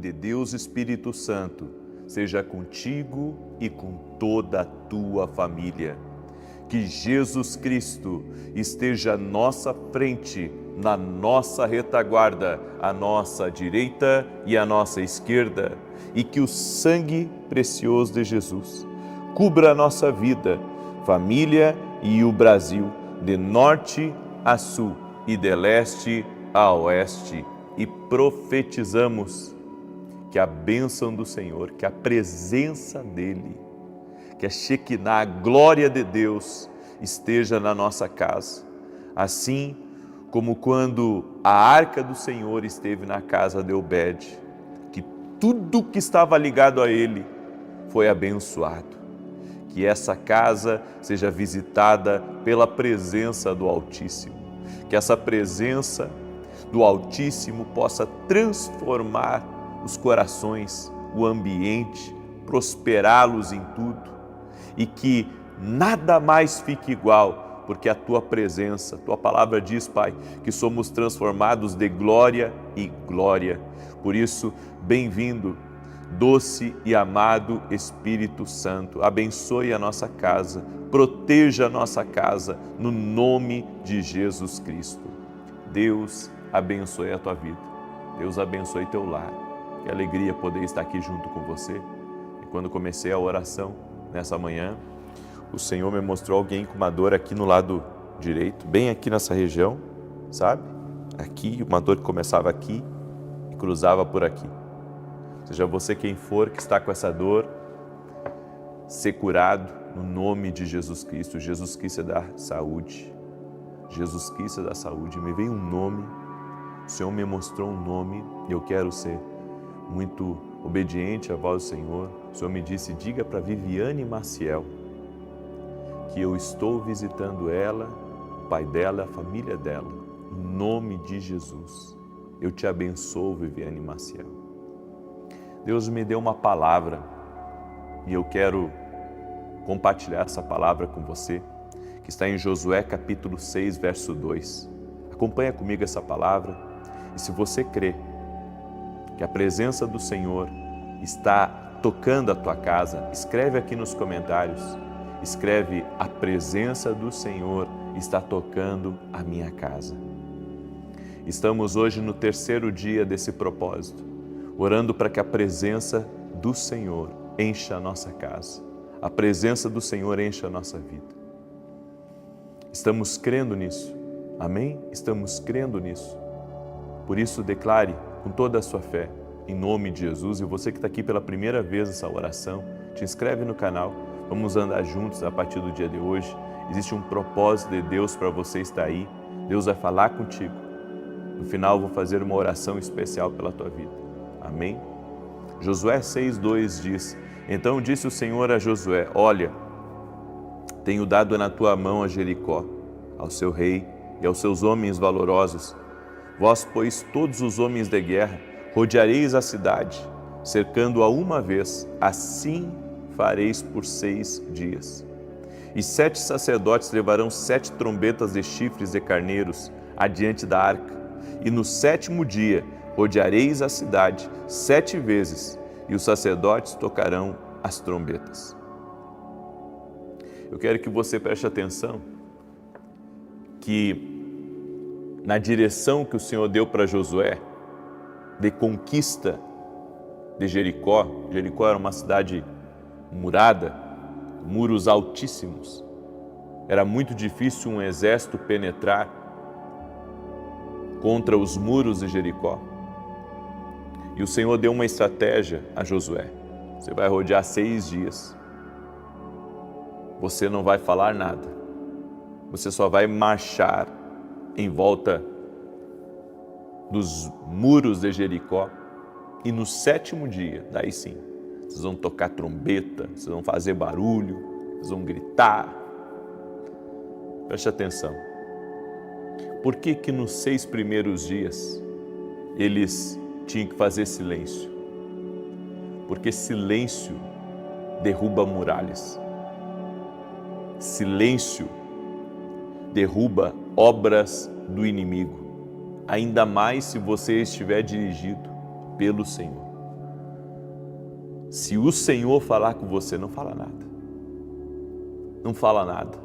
de Deus Espírito Santo seja contigo e com toda a tua família. Que Jesus Cristo esteja à nossa frente, na nossa retaguarda, à nossa direita e à nossa esquerda, e que o sangue precioso de Jesus cubra a nossa vida, família e o Brasil, de norte a sul e de leste a oeste, e profetizamos que a bênção do Senhor, que a presença dEle, que a Shekinah, a glória de Deus, esteja na nossa casa. Assim como quando a arca do Senhor esteve na casa de Obed, que tudo que estava ligado a ele foi abençoado. Que essa casa seja visitada pela presença do Altíssimo. Que essa presença do Altíssimo possa transformar os corações, o ambiente, prosperá-los em tudo, e que nada mais fique igual, porque a Tua presença, Tua palavra diz, Pai, que somos transformados de glória em glória. Por isso, bem-vindo, doce e amado Espírito Santo, abençoe a nossa casa, proteja a nossa casa, no nome de Jesus Cristo. Deus abençoe a tua vida, Deus abençoe teu lar. Que alegria poder estar aqui junto com você. E quando comecei a oração nessa manhã, o Senhor me mostrou alguém com uma dor aqui no lado direito, bem aqui nessa região, sabe? Aqui, uma dor que começava aqui e cruzava por aqui. Seja você quem for que está com essa dor, ser curado no nome de Jesus Cristo. Jesus Cristo é da saúde. Jesus Cristo é da saúde. Me veio um nome, o Senhor me mostrou um nome e eu quero ser muito obediente à voz do Senhor. O Senhor me disse, diga para Viviane Maciel que eu estou visitando ela, o pai dela, a família dela, em nome de Jesus. Eu te abençoo, Viviane Maciel. Deus me deu uma palavra e eu quero compartilhar essa palavra com você, que está em Josué capítulo 6, verso 2. Acompanha comigo essa palavra e se você crê que a presença do Senhor está tocando a tua casa, escreve aqui nos comentários, escreve, a presença do Senhor está tocando a minha casa. Estamos hoje no terceiro dia desse propósito, orando para que a presença do Senhor encha a nossa casa, a presença do Senhor encha a nossa vida. Estamos crendo nisso, amém? Estamos crendo nisso. Por isso, declare com toda a sua fé, em nome de Jesus. E você que está aqui pela primeira vez nessa oração, te inscreve no canal, vamos andar juntos a partir do dia de hoje. Existe um propósito de Deus para você estar aí, Deus vai falar contigo. No final, eu vou fazer uma oração especial pela tua vida, amém? Josué 6,2 diz, então disse o Senhor a Josué, olha, tenho dado na tua mão a Jericó, ao seu rei e aos seus homens valorosos. Vós, pois, todos os homens de guerra, rodeareis a cidade, cercando-a uma vez, assim fareis por 6 dias. E 7 sacerdotes levarão 7 trombetas de chifres de carneiros adiante da arca, e no 7º dia rodeareis a cidade 7 vezes, e os sacerdotes tocarão as trombetas. Eu quero que você preste atenção que na direção que o Senhor deu para Josué, de conquista de Jericó. Jericó era uma cidade murada, muros altíssimos. Era muito difícil um exército penetrar contra os muros de Jericó. E o Senhor deu uma estratégia a Josué. Você vai rodear 6 dias. Você não vai falar nada. Você só vai marchar em volta dos muros de Jericó, e no 7º dia, daí sim, vocês vão tocar trombeta, vocês vão fazer barulho, vocês vão gritar. Preste atenção. Por que que nos 6 primeiros dias eles tinham que fazer silêncio? Porque silêncio derruba muralhas. Silêncio derruba obras do inimigo, ainda mais se você estiver dirigido pelo Senhor. Se o Senhor falar com você, não fala nada. Não fala nada.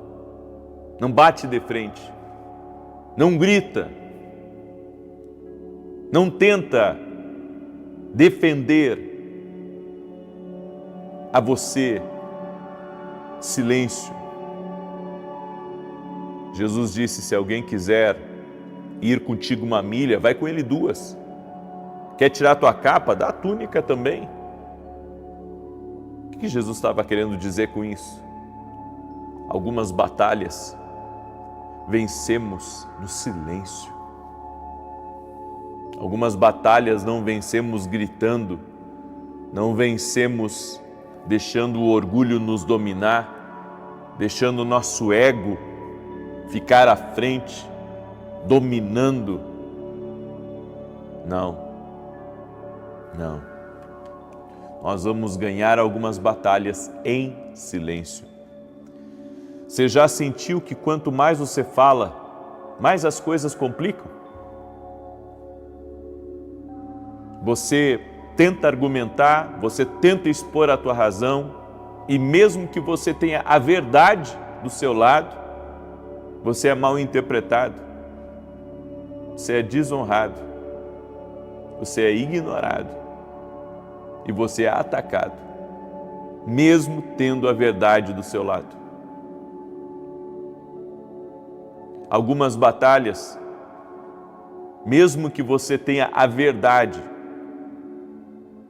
Não bate de frente. Não grita. Não tenta defender a você. Silêncio. Jesus disse, se alguém quiser ir contigo 1 milha, vai com ele 2. Quer tirar a tua capa? Dá a túnica também. O que Jesus estava querendo dizer com isso? Algumas batalhas vencemos no silêncio. Algumas batalhas não vencemos gritando, não vencemos deixando o orgulho nos dominar, deixando o nosso ego ficar à frente, dominando. Não. Nós vamos ganhar algumas batalhas em silêncio. Você já sentiu que quanto mais você fala, mais as coisas complicam? Você tenta argumentar, você tenta expor a tua razão, e mesmo que você tenha a verdade do seu lado, você é mal interpretado, você é desonrado, você é ignorado e você é atacado, mesmo tendo a verdade do seu lado. Algumas batalhas, mesmo que você tenha a verdade,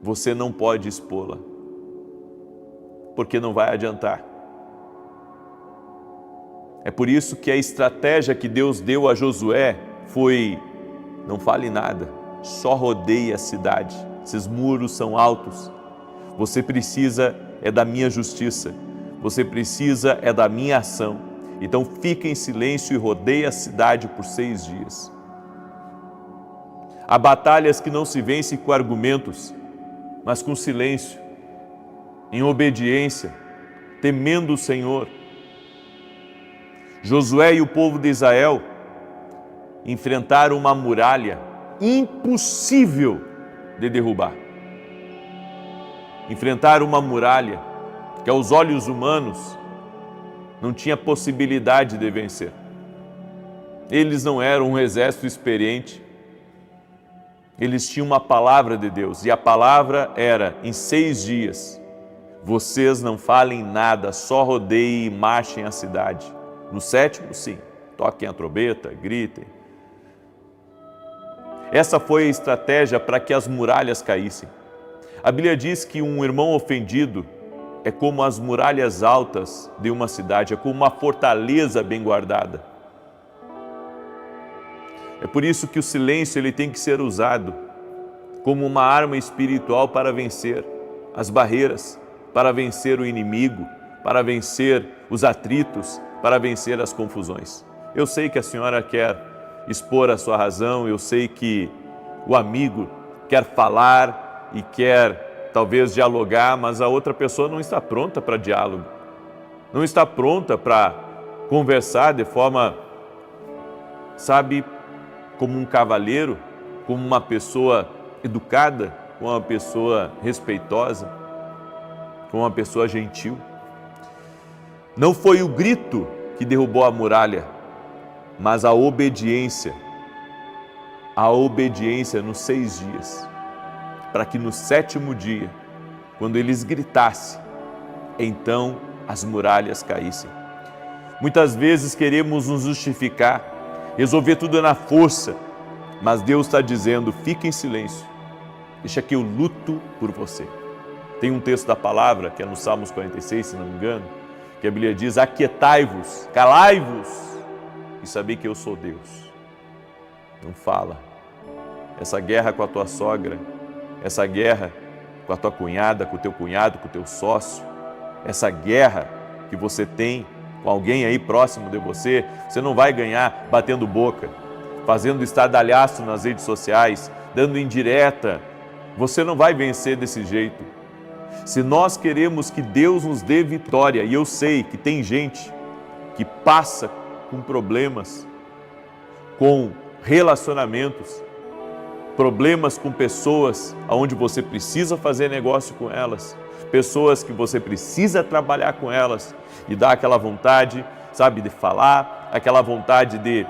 você não pode expô-la, porque não vai adiantar. É por isso que a estratégia que Deus deu a Josué foi: não fale nada, só rodeie a cidade. Esses muros são altos. Você precisa da minha justiça. Você precisa da minha ação. Então fica em silêncio e rodeie a cidade por 6 dias. Há batalhas que não se vencem com argumentos, mas com silêncio, em obediência, temendo o Senhor. Josué e o povo de Israel enfrentaram uma muralha impossível de derrubar. Enfrentaram uma muralha que aos olhos humanos não tinha possibilidade de vencer. Eles não eram um exército experiente. Eles tinham uma palavra de Deus, e a palavra era: em 6 dias, vocês não falem nada, só rodeiem e marchem a cidade. No 7º, sim, toquem a trombeta, gritem. Essa foi a estratégia para que as muralhas caíssem. A Bíblia diz que um irmão ofendido é como as muralhas altas de uma cidade, é como uma fortaleza bem guardada. É por isso que o silêncio ele tem que ser usado como uma arma espiritual para vencer as barreiras, para vencer o inimigo, para vencer os atritos, para vencer as confusões. Eu sei que a senhora quer expor a sua razão, eu sei que o amigo quer falar e quer talvez dialogar, mas a outra pessoa não está pronta para diálogo, não está pronta para conversar de forma, sabe, como um cavalheiro, como uma pessoa educada, como uma pessoa respeitosa, como uma pessoa gentil. Não foi o grito que derrubou a muralha, mas a obediência nos 6 dias, para que no 7º dia, quando eles gritassem, então as muralhas caíssem. Muitas vezes queremos nos justificar, resolver tudo na força, mas Deus está dizendo: fique em silêncio, deixa que eu luto por você. Tem um texto da palavra, que é no Salmos 46, se não me engano, que a Bíblia diz: aquietai-vos, calai-vos e sabei que eu sou Deus. Não fala. Essa guerra com a tua sogra, essa guerra com a tua cunhada, com o teu cunhado, com o teu sócio, essa guerra que você tem com alguém aí próximo de você, você não vai ganhar batendo boca, fazendo estardalhaço nas redes sociais, dando indireta. Você não vai vencer desse jeito. Se nós queremos que Deus nos dê vitória, e eu sei que tem gente que passa com problemas, com relacionamentos, problemas com pessoas onde você precisa fazer negócio com elas, pessoas que você precisa trabalhar com elas e dá aquela vontade, sabe, de falar, aquela vontade de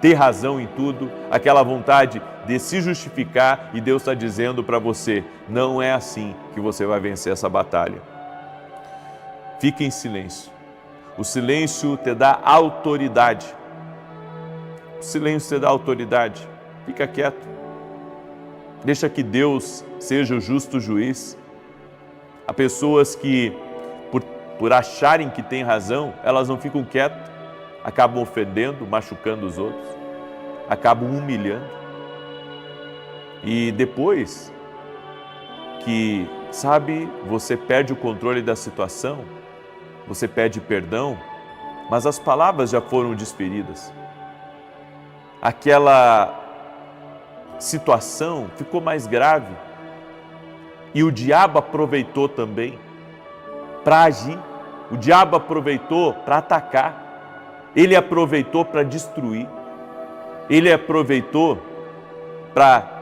ter razão em tudo, aquela vontade de se justificar, e Deus está dizendo para você, não é assim que você vai vencer essa batalha. Fique em silêncio. O silêncio te dá autoridade. O silêncio te dá autoridade. Fica quieto. Deixa que Deus seja o justo juiz. Há pessoas que, por acharem que têm razão, elas não ficam quietas, acabam ofendendo, machucando os outros, acabam humilhando. E depois que, sabe, você perde o controle da situação, você pede perdão, mas as palavras já foram desferidas. Aquela situação ficou mais grave e o diabo aproveitou também para agir, o diabo aproveitou para atacar, ele aproveitou para destruir, ele aproveitou para,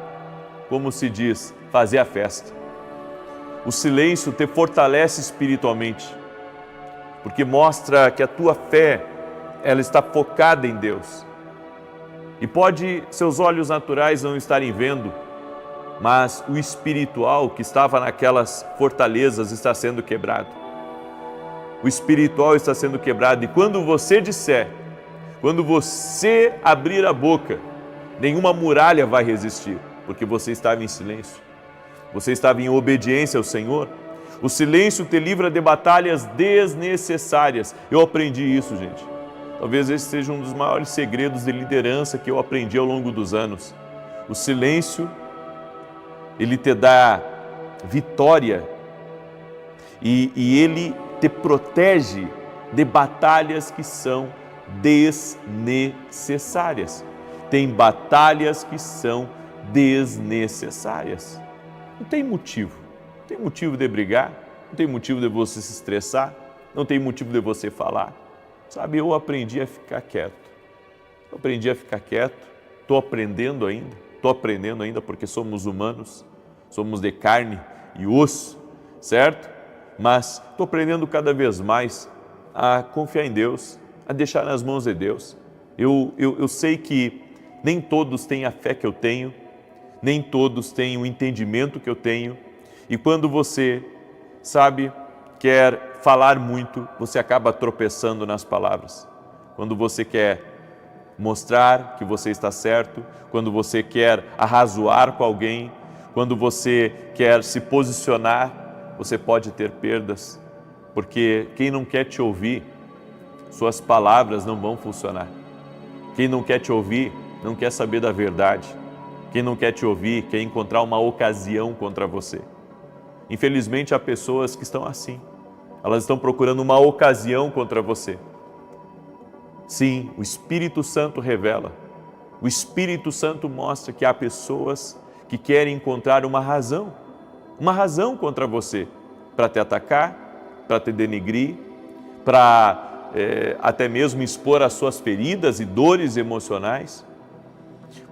como se diz, fazer a festa. O silêncio te fortalece espiritualmente, porque mostra que a tua fé, ela está focada em Deus. E pode seus olhos naturais não estarem vendo, mas o espiritual que estava naquelas fortalezas está sendo quebrado. O espiritual está sendo quebrado, e quando você disser, quando você abrir a boca, nenhuma muralha vai resistir, porque você estava em silêncio, você estava em obediência ao Senhor. O silêncio te livra de batalhas desnecessárias. Eu aprendi isso, gente. Talvez esse seja um dos maiores segredos de liderança que eu aprendi ao longo dos anos. O silêncio, ele te dá vitória e ele te protege de batalhas que são desnecessárias. Tem batalhas que são desnecessárias. Não tem motivo. Não tem motivo de brigar, não tem motivo de você se estressar, não tem motivo de você falar. Sabe, eu aprendi a ficar quieto. Eu aprendi a ficar quieto, estou aprendendo ainda porque somos humanos, somos de carne e osso, certo? Mas estou aprendendo cada vez mais a confiar em Deus, a deixar nas mãos de Deus. Eu sei que nem todos têm a fé que eu tenho, nem todos têm o entendimento que eu tenho, e quando você, sabe, quer falar muito, você acaba tropeçando nas palavras. Quando você quer mostrar que você está certo, quando você quer arrazoar com alguém, quando você quer se posicionar, você pode ter perdas, porque quem não quer te ouvir, suas palavras não vão funcionar. Quem não quer te ouvir, não quer saber da verdade. Quem não quer te ouvir, quer encontrar uma ocasião contra você. Infelizmente, há pessoas que estão assim. Elas estão procurando uma ocasião contra você. Sim, o Espírito Santo revela. O Espírito Santo mostra que há pessoas que querem encontrar uma razão contra você, para te atacar, para te denigrir, para até mesmo expor as suas feridas e dores emocionais.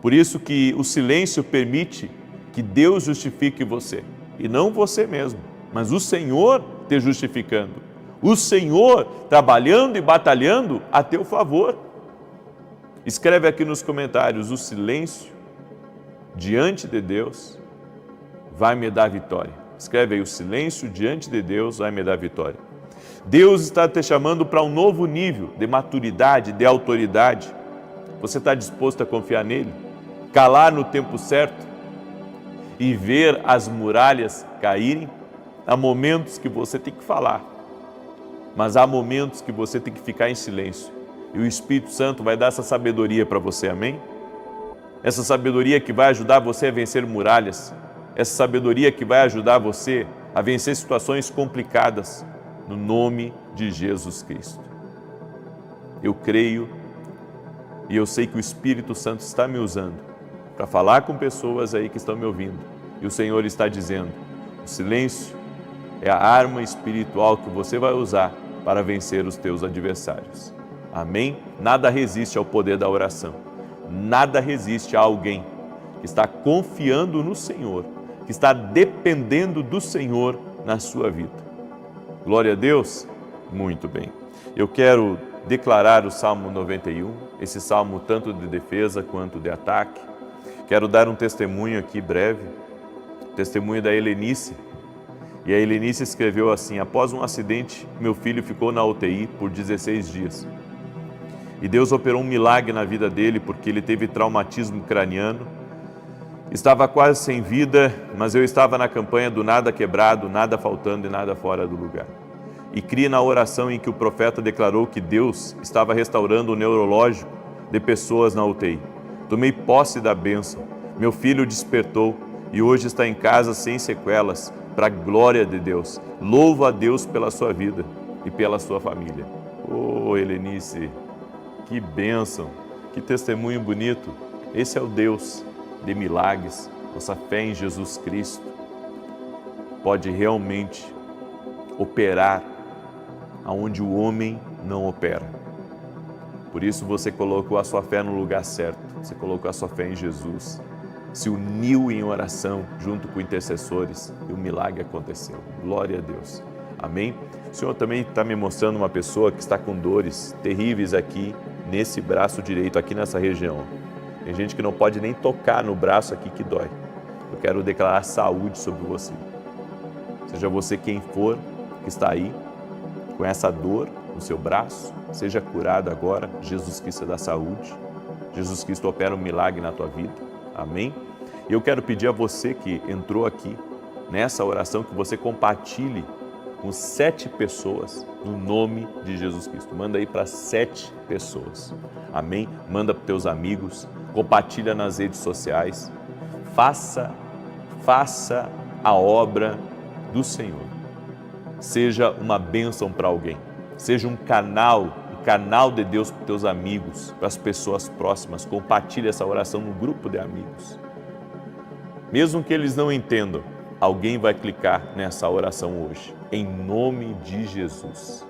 Por isso que o silêncio permite que Deus justifique você. E não você mesmo, mas o Senhor te justificando. O Senhor trabalhando e batalhando a teu favor. Escreve aqui nos comentários, o silêncio diante de Deus vai me dar vitória. Escreve aí, o silêncio diante de Deus vai me dar vitória. Deus está te chamando para um novo nível de maturidade, de autoridade. Você está disposto a confiar nele? Calar no tempo certo? E ver as muralhas caírem? Há momentos que você tem que falar, mas há momentos que você tem que ficar em silêncio. E o Espírito Santo vai dar essa sabedoria para você, amém? Essa sabedoria que vai ajudar você a vencer muralhas, essa sabedoria que vai ajudar você a vencer situações complicadas, no nome de Jesus Cristo. Eu creio e eu sei que o Espírito Santo está me usando para falar com pessoas aí que estão me ouvindo. E o Senhor está dizendo, o silêncio é a arma espiritual que você vai usar para vencer os teus adversários. Amém? Nada resiste ao poder da oração. Nada resiste a alguém que está confiando no Senhor, que está dependendo do Senhor na sua vida. Glória a Deus? Muito bem. Eu quero declarar o Salmo 91, esse salmo tanto de defesa quanto de ataque. Quero dar um testemunho aqui breve, testemunho da Helenice. E a Helenice escreveu assim: após um acidente, meu filho ficou na UTI por 16 dias. E Deus operou um milagre na vida dele porque ele teve traumatismo craniano. Estava quase sem vida, mas eu estava na campanha do nada quebrado, nada faltando e nada fora do lugar. E criei na oração em que o profeta declarou que Deus estava restaurando o neurológico de pessoas na UTI. Tomei posse da bênção. Meu filho despertou e hoje está em casa sem sequelas, para a glória de Deus. Louvo a Deus pela sua vida e pela sua família. Oh, Helenice, que bênção, que testemunho bonito. Esse é o Deus de milagres. Nossa fé em Jesus Cristo pode realmente operar aonde o homem não opera. Por isso você colocou a sua fé no lugar certo, você colocou a sua fé em Jesus, se uniu em oração junto com intercessores e o milagre aconteceu. Glória a Deus. Amém? O Senhor também está me mostrando uma pessoa que está com dores terríveis aqui nesse braço direito, aqui nessa região. Tem gente que não pode nem tocar no braço aqui que dói. Eu quero declarar saúde sobre você. Seja você quem for que está aí, com essa dor no seu braço, seja curado agora. Jesus Cristo dá saúde. Jesus Cristo opera um milagre na tua vida. Amém? E eu quero pedir a você que entrou aqui nessa oração que você compartilhe com 7 pessoas no nome de Jesus Cristo. Manda aí para 7 pessoas. Amém? Manda para os teus amigos, compartilha nas redes sociais. Faça a obra do Senhor. Seja uma bênção para alguém. Seja um canal de Deus para os teus amigos, para as pessoas próximas. Compartilhe essa oração no grupo de amigos. Mesmo que eles não entendam, alguém vai clicar nessa oração hoje, em nome de Jesus.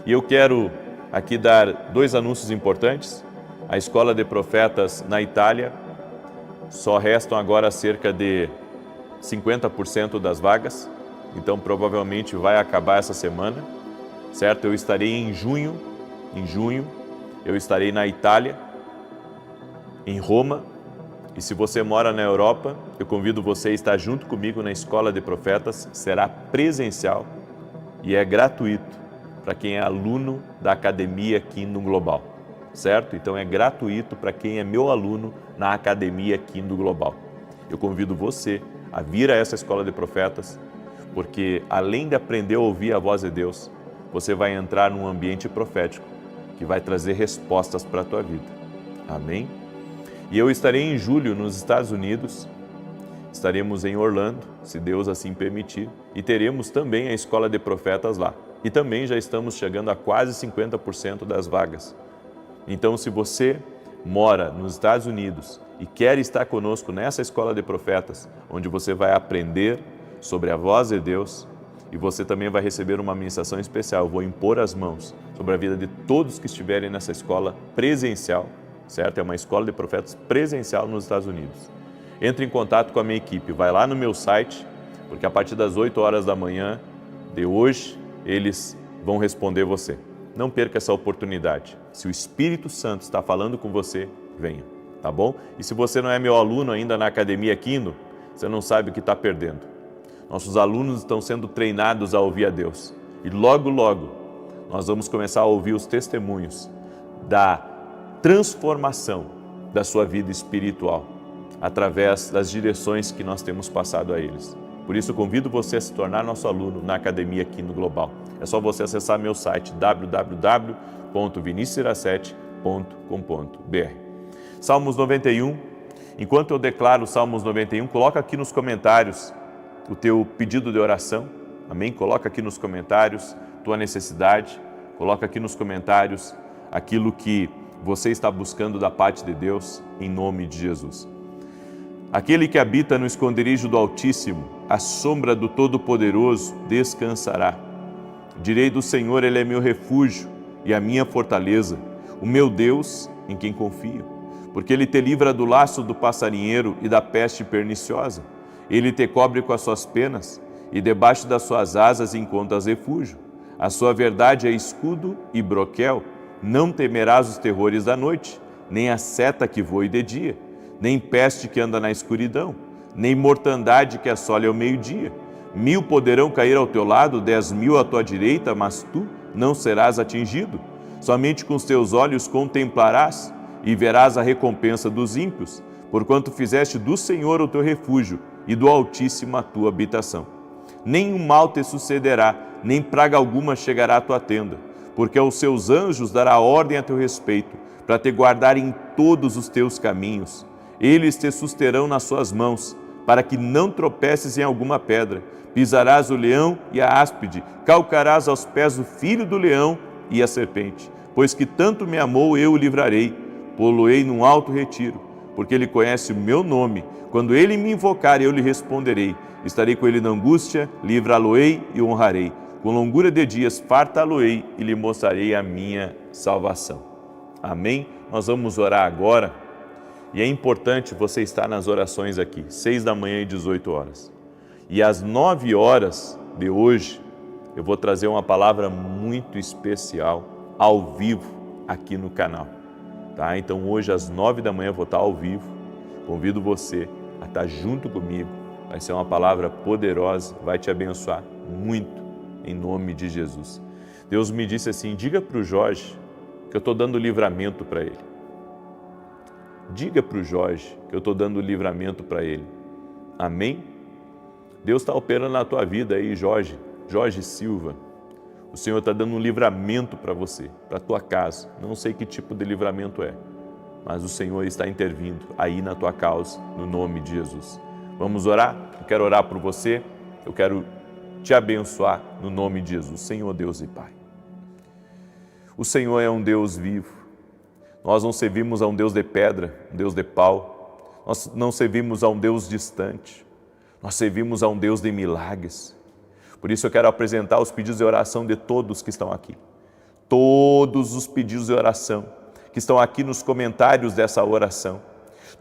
E eu quero aqui dar 2 anúncios importantes. A Escola de Profetas na Itália, só restam agora cerca de 50% das vagas, então provavelmente vai acabar essa semana, certo? Eu estarei em junho, eu estarei na Itália, em Roma. E se você mora na Europa, eu convido você a estar junto comigo na Escola de Profetas. Será presencial e é gratuito para quem é aluno da Academia Kingdom Global, certo? Então é gratuito para quem é meu aluno na Academia Kingdom Global. Eu convido você a vir a essa Escola de Profetas, porque além de aprender a ouvir a voz de Deus, você vai entrar num ambiente profético que vai trazer respostas para a tua vida. Amém? E eu estarei em julho nos Estados Unidos, estaremos em Orlando, se Deus assim permitir, e teremos também a Escola de Profetas lá. E também já estamos chegando a quase 50% das vagas. Então, se você mora nos Estados Unidos e quer estar conosco nessa Escola de Profetas, onde você vai aprender sobre a voz de Deus, e você também vai receber uma ministração especial. Eu vou impor as mãos sobre a vida de todos que estiverem nessa escola presencial, certo? É uma escola de profetas presencial nos Estados Unidos. Entre em contato com a minha equipe, vai lá no meu site, porque a partir das 8 horas da manhã de hoje, eles vão responder você. Não perca essa oportunidade. Se o Espírito Santo está falando com você, venha, tá bom? E se você não é meu aluno ainda na Academia Kingdom, você não sabe o que está perdendo. Nossos alunos estão sendo treinados a ouvir a Deus. E logo, logo, nós vamos começar a ouvir os testemunhos da transformação da sua vida espiritual através das direções que nós temos passado a eles. Por isso, convido você a se tornar nosso aluno na Academia Kingdom Global. É só você acessar meu site www.vinicius17.com.br. Salmos 91. Enquanto eu declaro Salmos 91, coloca aqui nos comentários o teu pedido de oração. Amém? Coloca aqui nos comentários tua necessidade. Coloca aqui nos comentários aquilo que você está buscando da parte de Deus, em nome de Jesus. Aquele que habita no esconderijo do Altíssimo, à sombra do Todo-Poderoso, descansará. Direi do Senhor, Ele é meu refúgio e a minha fortaleza, o meu Deus em quem confio. porque Ele te livra do laço do passarinheiro e da peste perniciosa. Ele te cobre com as suas penas, e debaixo das suas asas encontras refúgio. A sua verdade é escudo e broquel. Não temerás os terrores da noite, nem a seta que voe de dia, nem peste que anda na escuridão, nem mortandade que assole ao meio-dia. 1000 poderão cair ao teu lado, 10.000 à tua direita, mas tu não serás atingido. Somente com os teus olhos contemplarás e verás a recompensa dos ímpios, porquanto fizeste do Senhor o teu refúgio e do Altíssimo a tua habitação. Nenhum mal te sucederá, nem praga alguma chegará à tua tenda, porque aos seus anjos dará ordem a teu respeito, para te guardar em todos os teus caminhos. Eles te susterão nas suas mãos, para que não tropeces em alguma pedra. Pisarás o leão e a áspide, calcarás aos pés o filho do leão e a serpente. Pois que tanto me amou, eu o livrarei, pô-lo-ei num alto retiro, porque ele conhece o meu nome. Quando ele me invocar, eu lhe responderei. Estarei com ele na angústia, livrá-lo-ei e o honrarei. Com longura de dias fartá-lo-ei e lhe mostrarei a minha salvação. Amém? Nós vamos orar agora. E é importante você estar nas orações aqui, 6 da manhã e 18 horas. E às 9 horas de hoje, eu vou trazer uma palavra muito especial, ao vivo, aqui no canal. Tá? Então hoje às 9 da manhã eu vou estar ao vivo. Convido você a estar junto comigo. Vai ser uma palavra poderosa, vai te abençoar muito, em nome de Jesus. Deus me disse assim, diga para o Jorge que eu estou dando livramento para ele. Diga para o Jorge que eu estou dando livramento para ele. Amém? Deus está operando na tua vida aí, Jorge Silva. O Senhor está dando um livramento para você, para a tua casa. Não sei que tipo de livramento é, mas o Senhor está intervindo aí na tua causa, no nome de Jesus. Vamos orar? Eu quero orar por você, eu quero te abençoar no nome de Jesus. Senhor Deus e Pai. O Senhor é um Deus vivo. Nós não servimos a um Deus de pedra, um Deus de pau. Nós não servimos a um Deus distante. Nós servimos a um Deus de milagres. Por isso eu quero apresentar os pedidos de oração de todos que estão aqui. Todos os pedidos de oração que estão aqui nos comentários dessa oração.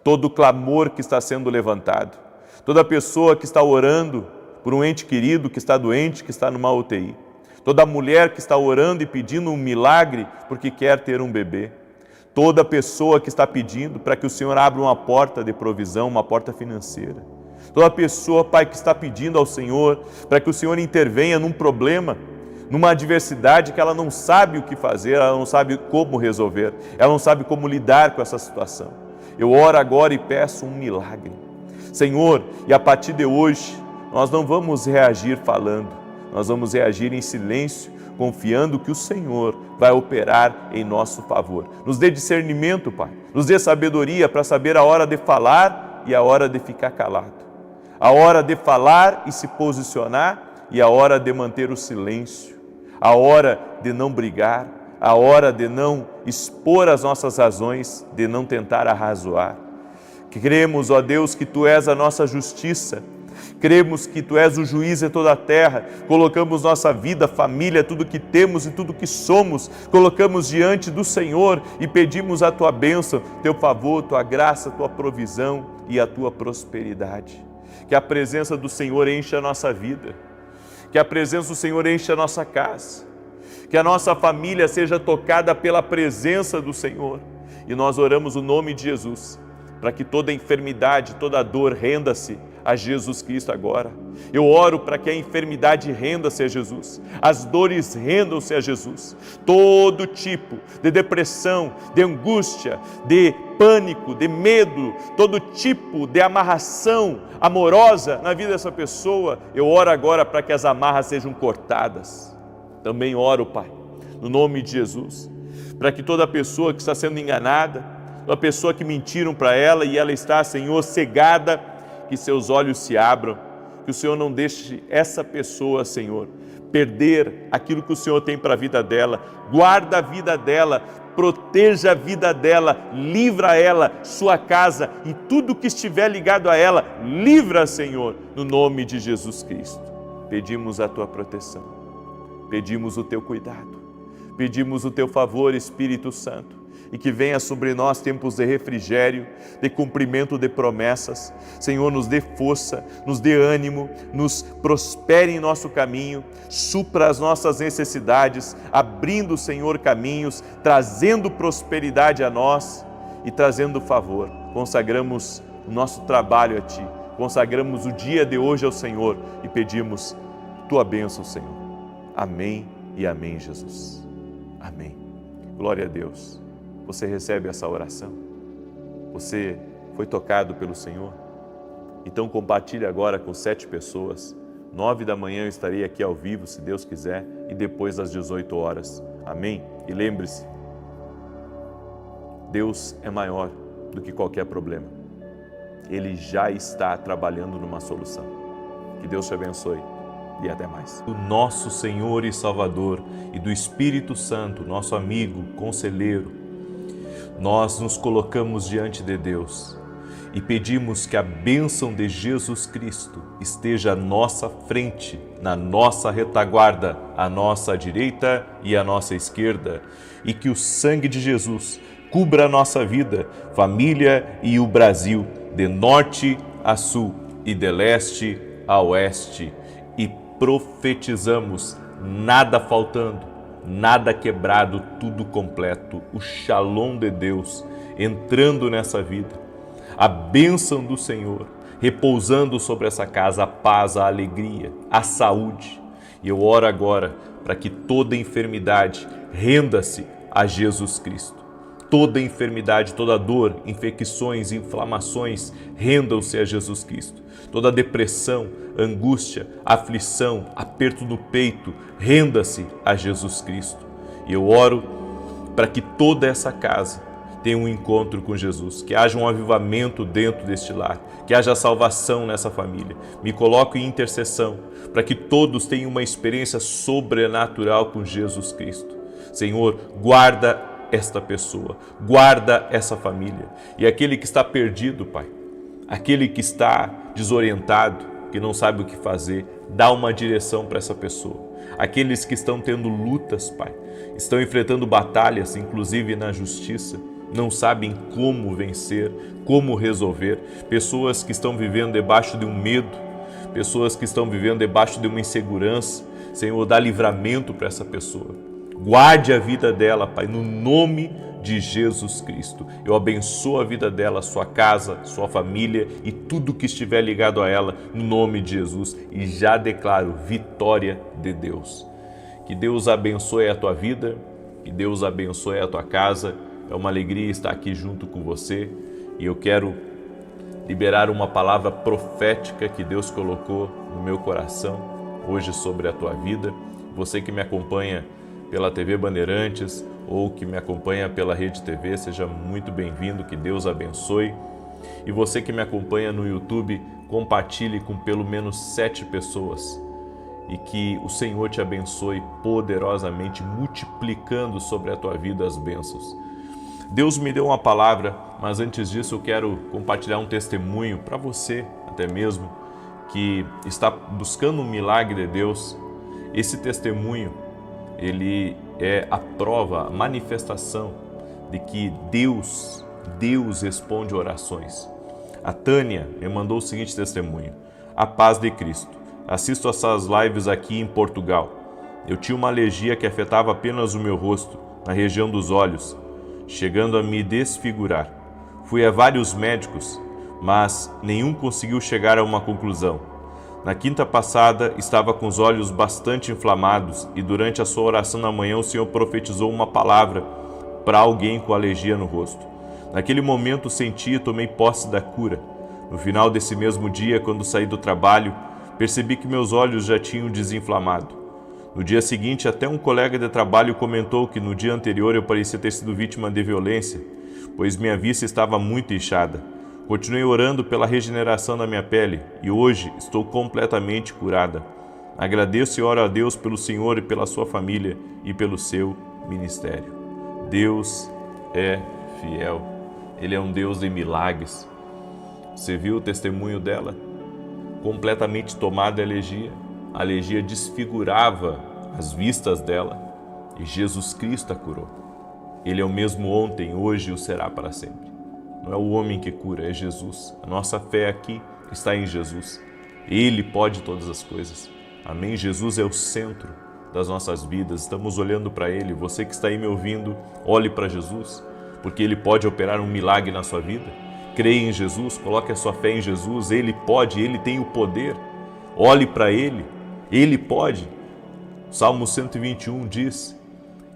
Todo o clamor que está sendo levantado. Toda pessoa que está orando por um ente querido que está doente, que está numa UTI. Toda mulher que está orando e pedindo um milagre porque quer ter um bebê. Toda pessoa que está pedindo para que o Senhor abra uma porta de provisão, uma porta financeira. Toda pessoa, Pai, que está pedindo ao Senhor para que o Senhor intervenha num problema, numa adversidade que ela não sabe o que fazer, ela não sabe como resolver, ela não sabe como lidar com essa situação. Eu oro agora e peço um milagre. Senhor, e a partir de hoje, nós não vamos reagir falando, nós vamos reagir em silêncio, confiando que o Senhor vai operar em nosso favor. Nos dê discernimento, Pai, nos dê sabedoria para saber a hora de falar e a hora de ficar calado. A hora de falar e se posicionar e a hora de manter o silêncio. A hora de não brigar, a hora de não expor as nossas razões, de não tentar arrazoar. Cremos, ó Deus, que Tu és a nossa justiça. Cremos que Tu és o juiz de toda a terra. Colocamos nossa vida, família, tudo que temos e tudo que somos, colocamos diante do Senhor e pedimos a Tua bênção, Teu favor, Tua graça, Tua provisão e a Tua prosperidade. Que a presença do Senhor encha a nossa vida. Que a presença do Senhor encha a nossa casa. Que a nossa família seja tocada pela presença do Senhor. E nós oramos o nome de Jesus, para que toda enfermidade, toda dor renda-se a Jesus Cristo agora. Eu oro para que a enfermidade renda-se a Jesus, as dores rendam-se a Jesus. Todo tipo de depressão, de angústia, de pânico, de medo, todo tipo de amarração amorosa na vida dessa pessoa, eu oro agora para que as amarras sejam cortadas. Também oro, Pai, no nome de Jesus, para que toda pessoa que está sendo enganada, uma pessoa que mentiram para ela e ela está, Senhor, cegada, que seus olhos se abram, que o Senhor não deixe essa pessoa, Senhor, perder aquilo que o Senhor tem para a vida dela. Guarda a vida dela, proteja a vida dela, livra ela, sua casa e tudo que estiver ligado a ela, livra, Senhor, no nome de Jesus Cristo. Pedimos a Tua proteção, pedimos o Teu cuidado, pedimos o Teu favor, Espírito Santo. e que venha sobre nós tempos de refrigério, de cumprimento de promessas. Senhor, nos dê força, nos dê ânimo, nos prospere em nosso caminho, supra as nossas necessidades, abrindo, Senhor, caminhos, trazendo prosperidade a nós e trazendo favor. Consagramos o nosso trabalho a Ti, consagramos o dia de hoje ao Senhor e pedimos Tua bênção, Senhor. Amém e amém, Jesus. Amém. Glória a Deus. Você recebe essa oração? Você foi tocado pelo Senhor? Então compartilhe agora com 7 pessoas. 9 da manhã eu estarei aqui ao vivo, se Deus quiser, e depois às 18 horas. Amém? E lembre-se, Deus é maior do que qualquer problema. Ele já está trabalhando numa solução. Que Deus te abençoe e até mais. Do nosso Senhor e Salvador e do Espírito Santo, nosso amigo, conselheiro, nós nos colocamos diante de Deus e pedimos que a bênção de Jesus Cristo esteja à nossa frente, na nossa retaguarda, à nossa direita e à nossa esquerda, e que o sangue de Jesus cubra a nossa vida, família e o Brasil, de norte a sul e de leste a oeste, e profetizamos nada faltando, nada quebrado, tudo completo, o Shalom de Deus entrando nessa vida, a bênção do Senhor repousando sobre essa casa, a paz, a alegria, a saúde. E eu oro agora para que toda enfermidade renda-se a Jesus Cristo. Toda enfermidade, toda dor, infecções, inflamações, rendam-se a Jesus Cristo. Toda depressão, angústia, aflição, aperto no peito, renda-se a Jesus Cristo. E eu oro para que toda essa casa tenha um encontro com Jesus, que haja um avivamento dentro deste lar, que haja salvação nessa família. Me coloco em intercessão para que todos tenham uma experiência sobrenatural com Jesus Cristo. Senhor, guarda esta pessoa, guarda essa família. E aquele que está perdido, Pai, aquele que está desorientado, que não sabe o que fazer, dá uma direção para essa pessoa. Aqueles que estão tendo lutas, Pai, estão enfrentando batalhas, inclusive na justiça, não sabem como vencer, como resolver. Pessoas que estão vivendo debaixo de um medo, pessoas que estão vivendo debaixo de uma insegurança. Senhor, dá livramento para essa pessoa. Guarde a vida dela, Pai, no nome de Jesus Cristo. Eu abençoo a vida dela, sua casa, sua família e tudo que estiver ligado a ela, no nome de Jesus. E já declaro vitória de Deus. Que Deus abençoe a tua vida, que Deus abençoe a tua casa. É uma alegria estar aqui junto com você e eu quero liberar uma palavra profética que Deus colocou no meu coração hoje sobre a tua vida. Você que me acompanha pela TV Bandeirantes ou que me acompanha pela Rede TV, seja muito bem-vindo, que Deus abençoe. E você que me acompanha no YouTube, compartilhe com pelo menos 7 pessoas e que o Senhor te abençoe poderosamente, multiplicando sobre a tua vida as bênçãos. Deus me deu uma palavra, mas antes disso eu quero compartilhar um testemunho para você, até mesmo, que está buscando um milagre de Deus. Esse testemunho, ele é a prova, a manifestação de que Deus responde orações. A Tânia me mandou o seguinte testemunho: a paz de Cristo. Assisto essas lives aqui em Portugal. Eu tinha uma alergia que afetava apenas o meu rosto, na região dos olhos, chegando a me desfigurar. Fui a vários médicos, mas nenhum conseguiu chegar a uma conclusão. Na quinta passada, estava com os olhos bastante inflamados e durante a sua oração na manhã o Senhor profetizou uma palavra para alguém com alergia no rosto. Naquele momento senti e tomei posse da cura. No final desse mesmo dia, quando saí do trabalho, percebi que meus olhos já tinham desinflamado. No dia seguinte, até um colega de trabalho comentou que no dia anterior eu parecia ter sido vítima de violência, pois minha vista estava muito inchada. Continuei orando pela regeneração da minha pele e hoje estou completamente curada. Agradeço e oro a Deus pelo Senhor e pela sua família e pelo seu ministério. Deus é fiel. Ele é um Deus de milagres. Você viu o testemunho dela? Completamente tomada de alergia. A alergia desfigurava as vistas dela e Jesus Cristo a curou. Ele é o mesmo ontem, hoje e o será para sempre. Não é o homem que cura, é Jesus. A nossa fé aqui está em Jesus. Ele pode todas as coisas. Amém? Jesus é o centro das nossas vidas. Estamos olhando para Ele. Você que está aí me ouvindo, olhe para Jesus, porque Ele pode operar um milagre na sua vida. Creia em Jesus, coloque a sua fé em Jesus. Ele pode, Ele tem o poder. Olhe para Ele, Ele pode. Salmo 121 diz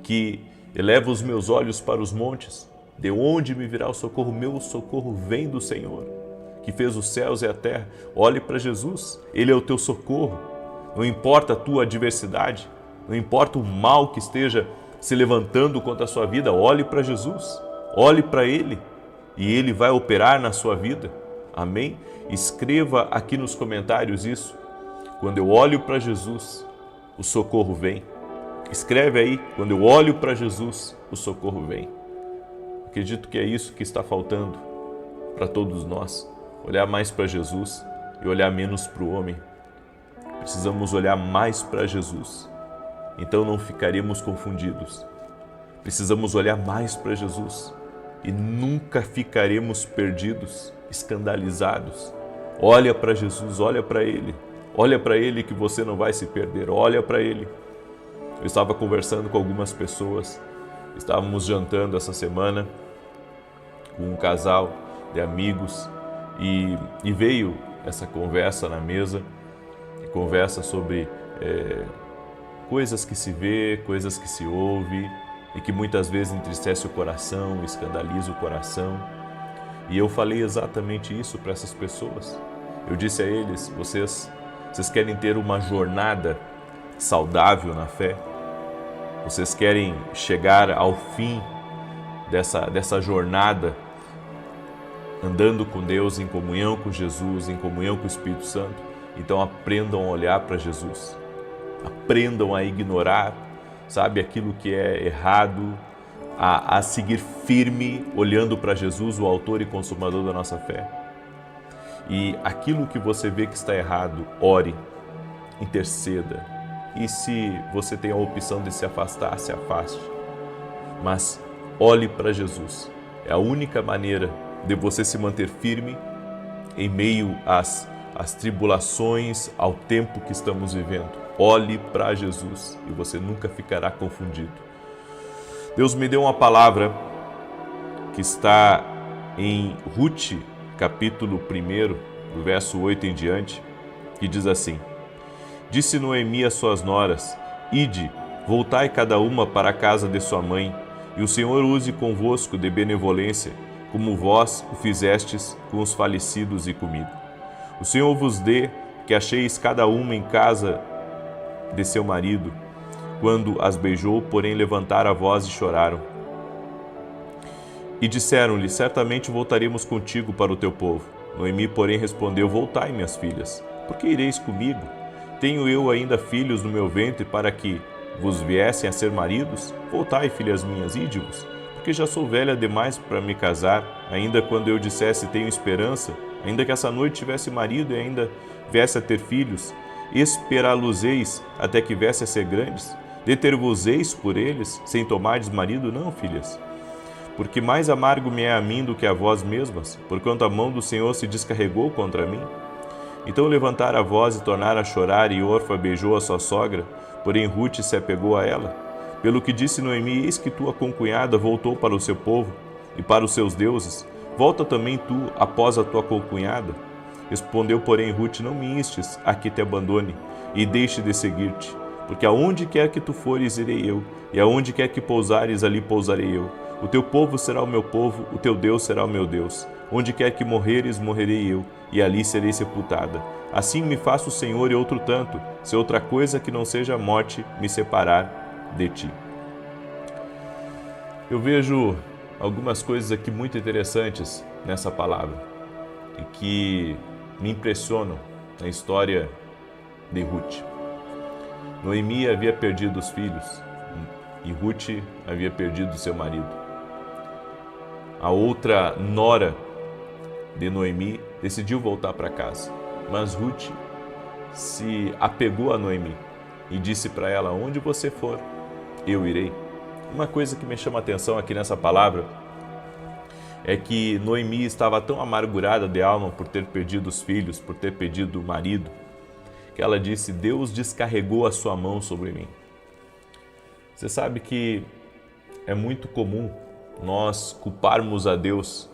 que eleva os meus olhos para os montes, de onde me virá o socorro? Meu socorro vem do Senhor, que fez os céus e a terra. Olhe para Jesus, Ele é o teu socorro. Não importa a tua adversidade, não importa o mal que esteja se levantando contra a sua vida, olhe para Jesus, olhe para Ele e Ele vai operar na sua vida. Amém? Escreva aqui nos comentários isso. Quando eu olho para Jesus, o socorro vem. Escreve aí, quando eu olho para Jesus, o socorro vem. Acredito que é isso que está faltando para todos nós. Olhar mais para Jesus e olhar menos para o homem. Precisamos olhar mais para Jesus. Então não ficaremos confundidos. Precisamos olhar mais para Jesus e nunca ficaremos perdidos, escandalizados. Olha para Jesus, olha para Ele. Olha para Ele que você não vai se perder. Olha para Ele. Eu estava conversando com algumas pessoas, estávamos jantando essa semana com um casal de amigos e veio essa conversa na mesa, conversa sobre coisas que se vê, coisas que se ouve e que muitas vezes entristece o coração, escandaliza o coração. E eu falei exatamente isso para essas pessoas. Eu disse a eles, vocês querem ter uma jornada saudável na fé? Vocês querem chegar ao fim dessa jornada andando com Deus, em comunhão com Jesus, em comunhão com o Espírito Santo? Então aprendam a olhar para Jesus. Aprendam a ignorar, sabe, aquilo que é errado, a seguir firme, olhando para Jesus, o autor e consumador da nossa fé. E aquilo que você vê que está errado, ore, interceda. E se você tem a opção de se afastar, se afaste. Mas olhe para Jesus. É a única maneira de você se manter firme em meio às tribulações, ao tempo que estamos vivendo. Olhe para Jesus e você nunca ficará confundido. Deus me deu uma palavra que está em Ruth, capítulo 1, do verso 8 em diante, que diz assim: Disse Noemi às suas noras: Ide, voltai cada uma para a casa de sua mãe, e o Senhor use convosco de benevolência, como vós o fizestes com os falecidos e comigo. O Senhor vos dê que acheis cada uma em casa de seu marido. Quando as beijou, porém levantaram a voz e choraram. E disseram-lhe: Certamente voltaremos contigo para o teu povo. Noemi, porém, respondeu: Voltai, minhas filhas, porque ireis comigo? Tenho eu ainda filhos no meu ventre para que vos viessem a ser maridos? Voltai, filhas minhas, ide-vos, porque já sou velha demais para me casar. Ainda quando eu dissesse tenho esperança, ainda que essa noite tivesse marido e ainda viesse a ter filhos, esperá-los-eis até que viesse a ser grandes? Deter-vos-eis por eles, sem tomardes marido? Não, filhas. Porque mais amargo me é a mim do que a vós mesmas, porquanto a mão do Senhor se descarregou contra mim. Então levantaram a voz e tornaram a chorar, e Orfa beijou a sua sogra, porém Ruth se apegou a ela. Pelo que disse Noemi: Eis que tua concunhada voltou para o seu povo e para os seus deuses. Volta também tu após a tua concunhada? Respondeu, porém, Ruth: Não me instes a que te abandone e deixe de seguir-te, porque aonde quer que tu fores, irei eu, e aonde quer que pousares, ali pousarei eu. O teu povo será o meu povo, o teu Deus será o meu Deus. Onde quer que morreres, morrerei eu, e ali serei sepultada. Assim me faça o Senhor e outro tanto, se outra coisa que não seja a morte me separar de ti. Eu vejo algumas coisas aqui muito interessantes nessa palavra e que me impressionam na história de Ruth. Noemi havia perdido os filhos e Ruth havia perdido seu marido. A outra nora de Noemi decidiu voltar para casa, mas Ruth se apegou a Noemi e disse para ela: Onde você for, eu irei. uma coisa que me chama a atenção aqui nessa palavra é que Noemi estava tão amargurada de alma por ter perdido os filhos, por ter perdido o marido, que ela disse: Deus descarregou a sua mão sobre mim. Você sabe que é muito comum nós culparmos a Deus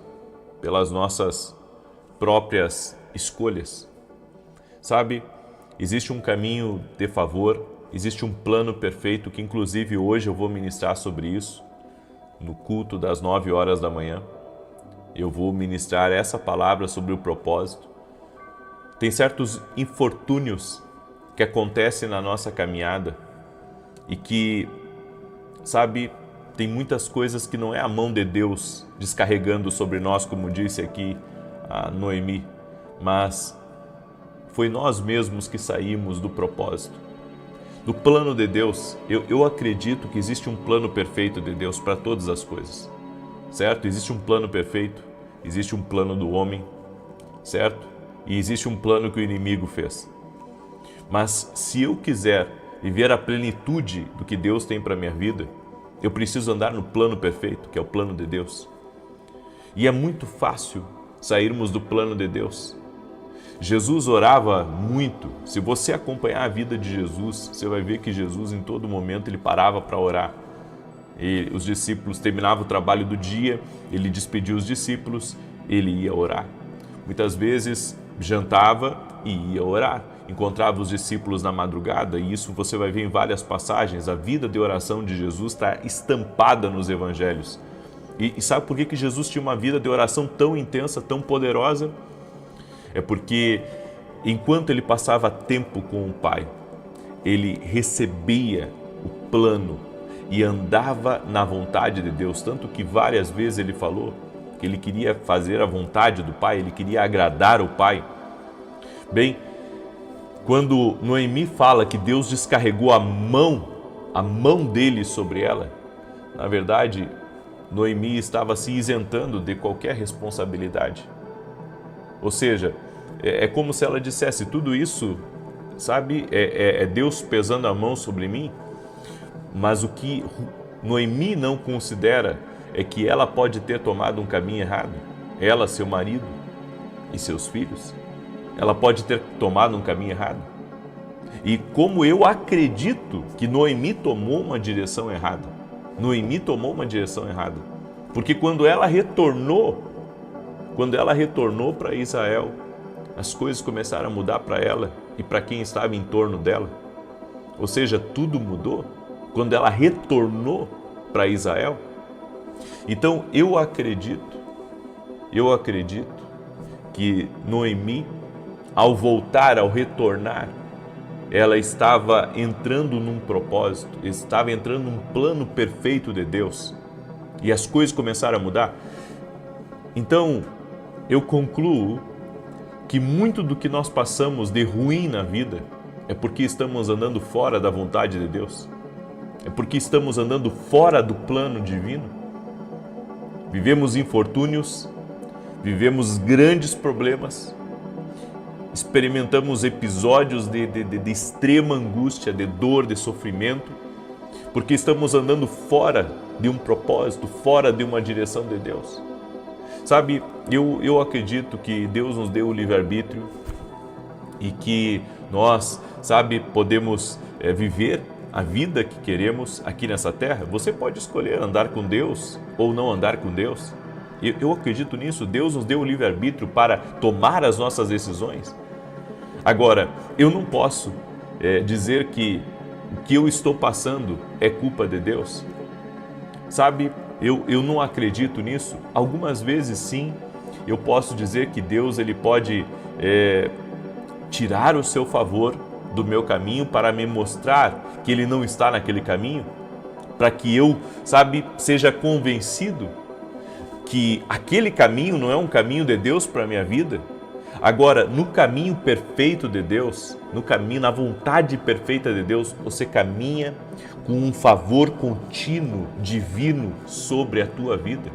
pelas nossas próprias escolhas. Sabe, existe um caminho de favor, existe um plano perfeito, que inclusive hoje eu vou ministrar sobre isso, no culto das 9 horas da manhã. Eu vou ministrar essa palavra sobre o propósito. Tem certos infortúnios que acontecem na nossa caminhada e que, sabe, tem muitas coisas que não é a mão de Deus descarregando sobre nós, como disse aqui a Noemi, mas foi nós mesmos que saímos do propósito, do plano de Deus. Eu acredito que existe um plano perfeito de Deus para todas as coisas, certo? Existe um plano perfeito, existe um plano do homem, certo? E existe um plano que o inimigo fez. Mas se eu quiser viver a plenitude do que Deus tem para a minha vida, eu preciso andar no plano perfeito, que é o plano de Deus. E é muito fácil sairmos do plano de Deus. Jesus orava muito. Se você acompanhar a vida de Jesus, você vai ver que Jesus, em todo momento, ele parava para orar. E os discípulos terminavam o trabalho do dia, ele despedia os discípulos, ele ia orar. Muitas vezes jantava e ia orar. Encontrava os discípulos na madrugada, e isso você vai ver em várias passagens. A vida de oração de Jesus está estampada nos evangelhos. E sabe por que Jesus tinha uma vida de oração tão intensa, tão poderosa? É porque enquanto ele passava tempo com o Pai, ele recebia o plano e andava na vontade de Deus. Tanto que várias vezes ele falou que ele queria fazer a vontade do Pai, ele queria agradar o Pai. Bem, quando Noemi fala que Deus descarregou a mão dele sobre ela, na verdade, Noemi estava se isentando de qualquer responsabilidade. Ou seja, é como se ela dissesse: tudo isso, sabe, é Deus pesando a mão sobre mim. Mas o que Noemi não considera é que ela pode ter tomado um caminho errado. Ela, seu marido e seus filhos. Ela pode ter tomado um caminho errado. E como eu acredito que Noemi tomou uma direção errada. Noemi tomou uma direção errada. Porque quando ela retornou para Israel, as coisas começaram a mudar para ela e para quem estava em torno dela. Ou seja, tudo mudou quando ela retornou para Israel. Então eu acredito que Noemi, ao voltar, ao retornar, ela estava entrando num propósito, estava entrando num plano perfeito de Deus. E as coisas começaram a mudar. Então, eu concluo que muito do que nós passamos de ruim na vida é porque estamos andando fora da vontade de Deus. É porque estamos andando fora do plano divino. Vivemos infortúnios, vivemos grandes problemas, experimentamos episódios de extrema angústia, de dor, de sofrimento, porque estamos andando fora de um propósito, fora de uma direção de Deus. Sabe, eu acredito que Deus nos deu o livre-arbítrio e que nós, sabe, podemos viver a vida que queremos aqui nessa terra. Você pode escolher andar com Deus ou não andar com Deus. Eu acredito nisso. Deus nos deu o livre-arbítrio para tomar as nossas decisões. Agora, eu não posso dizer que o que eu estou passando é culpa de Deus. Sabe, eu não acredito nisso. Algumas vezes sim, eu posso dizer que Deus ele pode tirar o seu favor do meu caminho para me mostrar que Ele não está naquele caminho, para que eu, sabe, seja convencido que aquele caminho não é um caminho de Deus para a minha vida. Agora, no caminho perfeito de Deus, no caminho, na vontade perfeita de Deus, você caminha com um favor contínuo, divino, sobre a tua vida.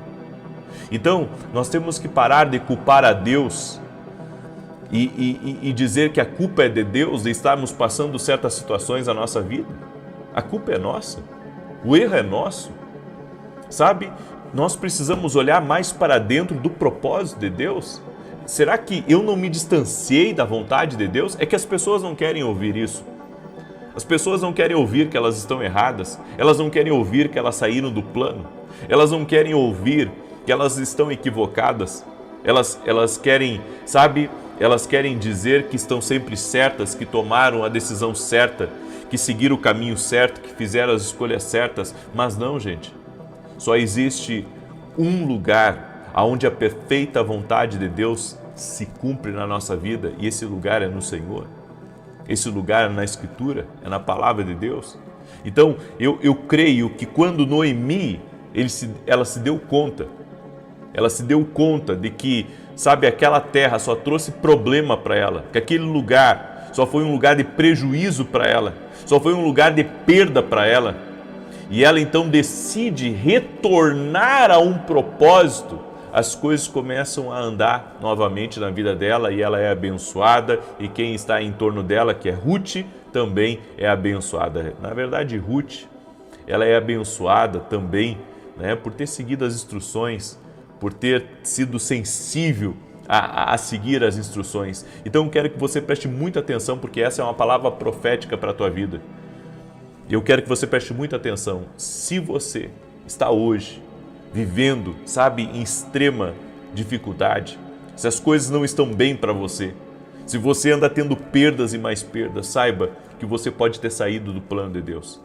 Então, nós temos que parar de culpar a Deus e dizer que a culpa é de Deus de estarmos passando certas situações na nossa vida. A culpa é nossa, o erro é nosso. sabe, nós precisamos olhar mais para dentro do propósito de Deus. Será que eu não me distanciei da vontade de Deus? É que as pessoas não querem ouvir isso. As pessoas não querem ouvir que elas estão erradas, elas não querem ouvir que elas saíram do plano, elas não querem ouvir que elas estão equivocadas, elas querem, sabe, elas querem dizer que estão sempre certas, que tomaram a decisão certa, que seguiram o caminho certo, que fizeram as escolhas certas, mas não, gente. Só existe um lugar onde a perfeita vontade de Deus se cumpre na nossa vida, e esse lugar é no Senhor. Esse lugar é na Escritura, é na Palavra de Deus. Então, eu creio que quando Noemi, ela se deu conta de que, sabe, aquela terra só trouxe problema para ela, que aquele lugar só foi um lugar de prejuízo para ela, só foi um lugar de perda para ela, e ela então decide retornar a um propósito, as coisas começam a andar novamente na vida dela e ela é abençoada, e quem está em torno dela, que é Ruth, também é abençoada. Na verdade, Ruth, ela é abençoada também, né, por ter seguido as instruções, por ter sido sensível a seguir as instruções. Então eu quero que você preste muita atenção, porque essa é uma palavra profética para a tua vida. Eu quero que você preste muita atenção. Se você está hoje vivendo, sabe, em extrema dificuldade, se as coisas não estão bem para você, se você anda tendo perdas e mais perdas, saiba que você pode ter saído do plano de Deus.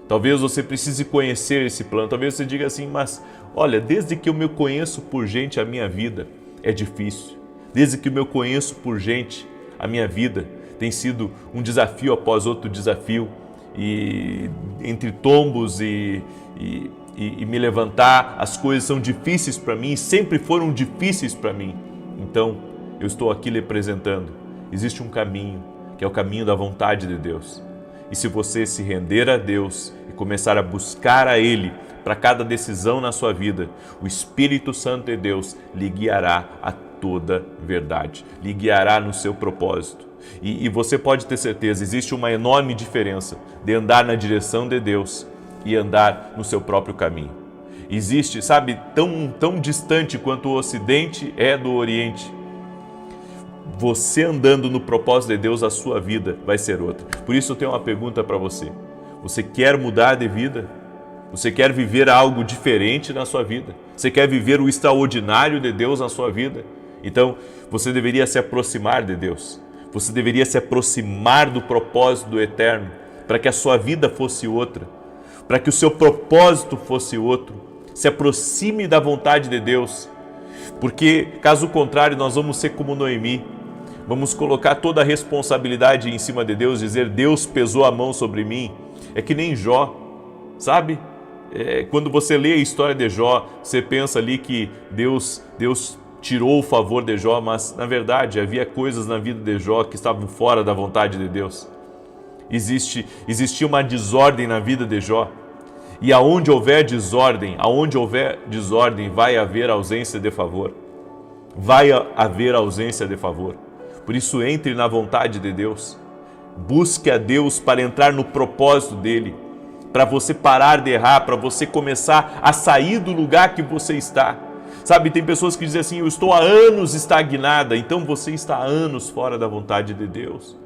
Talvez você precise conhecer esse plano, talvez você diga assim, mas olha, desde que eu me conheço por gente, a minha vida é difícil. Desde que eu me conheço por gente, a minha vida tem sido um desafio após outro desafio, e entre tombos e me levantar, as coisas são difíceis para mim, sempre foram difíceis para mim. Então, eu estou aqui lhe apresentando. Existe um caminho, que é o caminho da vontade de Deus. E se você se render a Deus e começar a buscar a Ele para cada decisão na sua vida, o Espírito Santo de Deus lhe guiará a toda verdade, lhe guiará no seu propósito. E você pode ter certeza, existe uma enorme diferença de andar na direção de Deus e andar no seu próprio caminho. Existe, sabe, tão distante quanto o Ocidente é do Oriente. Você andando no propósito de Deus, a sua vida vai ser outra. Por isso eu tenho uma pergunta para você. Você quer mudar de vida? Você quer viver algo diferente na sua vida? Você quer viver o extraordinário de Deus na sua vida? Então, você deveria se aproximar de Deus. Você deveria se aproximar do propósito do Eterno, para que a sua vida fosse outra, para que o seu propósito fosse outro. Se aproxime da vontade de Deus, porque caso contrário nós vamos ser como Noemi. Vamos colocar toda a responsabilidade em cima de Deus, dizer, Deus pesou a mão sobre mim. É que nem Jó, sabe? Quando você lê a história de Jó, você pensa ali que Deus tirou o favor de Jó, mas na verdade havia coisas na vida de Jó que estavam fora da vontade de Deus. Existia uma desordem na vida de Jó. E aonde houver desordem, vai haver ausência de favor. Vai haver ausência de favor. Por isso, entre na vontade de Deus. Busque a Deus para entrar no propósito dEle, para você parar de errar, para você começar a sair do lugar que você está. Sabe, tem pessoas que dizem assim, eu estou há anos estagnada, então você está há anos fora da vontade de Deus.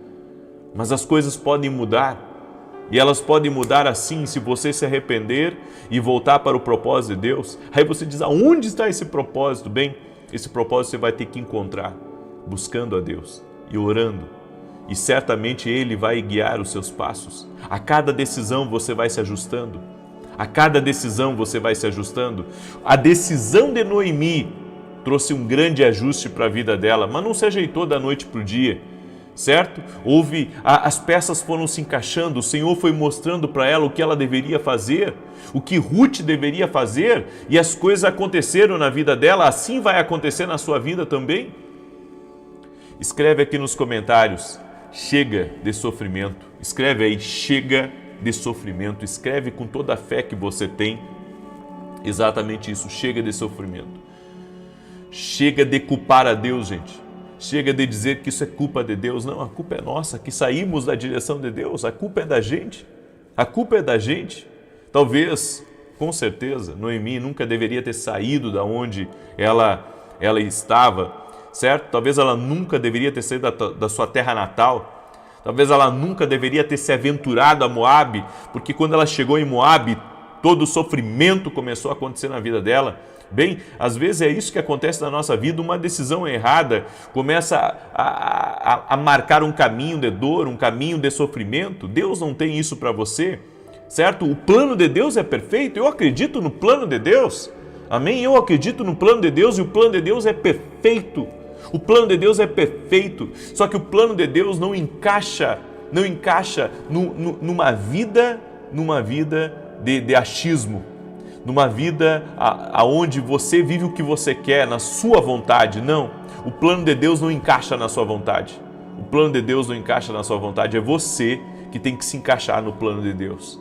Mas as coisas podem mudar, e elas podem mudar assim, se você se arrepender e voltar para o propósito de Deus. Aí você diz, aonde está esse propósito? Bem, esse propósito você vai ter que encontrar, buscando a Deus e orando. E certamente Ele vai guiar os seus passos. A cada decisão você vai se ajustando. A cada decisão você vai se ajustando. A decisão de Noemi trouxe um grande ajuste para a vida dela, mas não se ajeitou da noite para o dia, certo? As peças foram se encaixando, o Senhor foi mostrando para ela o que ela deveria fazer, o que Ruth deveria fazer, e as coisas aconteceram na vida dela, assim vai acontecer na sua vida também. Escreve aqui nos comentários, chega de sofrimento. Escreve aí, chega de sofrimento. Escreve com toda a fé que você tem. Exatamente isso, chega de sofrimento. Chega de culpar a Deus, gente. Chega de dizer que isso é culpa de Deus. Não, a culpa é nossa, que saímos da direção de Deus. A culpa é da gente. A culpa é da gente. Talvez com certeza, Noemi nunca deveria ter saído da onde ela estava, certo? Talvez ela nunca deveria ter saído da sua terra natal. Talvez ela nunca deveria ter se aventurado a Moabe, porque quando ela chegou em Moabe, todo o sofrimento começou a acontecer na vida dela. Bem, às vezes é isso que acontece na nossa vida, uma decisão errada começa a marcar um caminho de dor, um caminho de sofrimento. Deus não tem isso para você, certo? O plano de Deus é perfeito, eu acredito no plano de Deus, amém? Eu acredito no plano de Deus e o plano de Deus é perfeito. O plano de Deus é perfeito, só que o plano de Deus não encaixa numa vida de achismo, numa vida aonde você vive o que você quer, na sua vontade. Não, o plano de Deus não encaixa na sua vontade. O plano de Deus não encaixa na sua vontade, é você que tem que se encaixar no plano de Deus,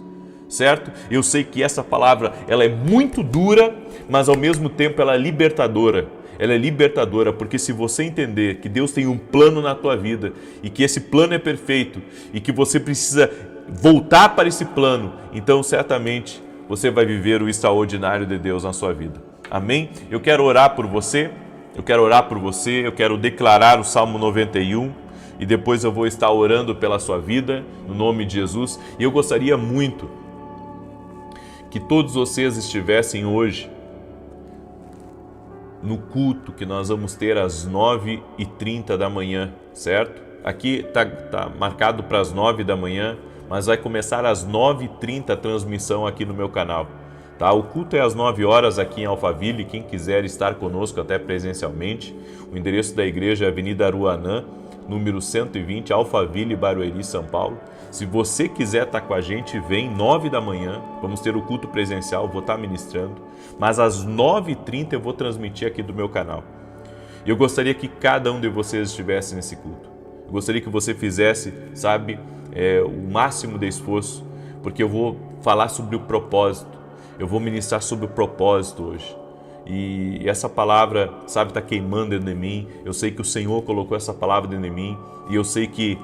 certo? Eu sei que essa palavra ela é muito dura, mas ao mesmo tempo ela é libertadora. Ela é libertadora, porque se você entender que Deus tem um plano na tua vida e que esse plano é perfeito e que você precisa voltar para esse plano, então certamente você vai viver o extraordinário de Deus na sua vida. Amém? Eu quero orar por você, eu quero declarar o Salmo 91 e depois eu vou estar orando pela sua vida, no nome de Jesus. E eu gostaria muito que todos vocês estivessem hoje no culto que nós vamos ter às 9h30 da manhã, certo? Aqui tá marcado para as 9 da manhã, mas vai começar às 9h30 a transmissão aqui no meu canal, tá? O culto é às 9 horas aqui em Alphaville, quem quiser estar conosco até presencialmente. O endereço da igreja é Avenida Aruanã, número 120, Alphaville, Barueri, São Paulo. Se você quiser estar com a gente, vem 9 da manhã, vamos ter o culto presencial, vou estar ministrando, mas às 9h30 eu vou transmitir aqui do meu canal. E eu gostaria que cada um de vocês estivesse nesse culto. Eu gostaria que você fizesse, o máximo de esforço, porque eu vou falar sobre o propósito, eu vou ministrar sobre o propósito hoje. E essa palavra, está queimando dentro de mim. Eu sei que o Senhor colocou essa palavra dentro de mim e eu sei que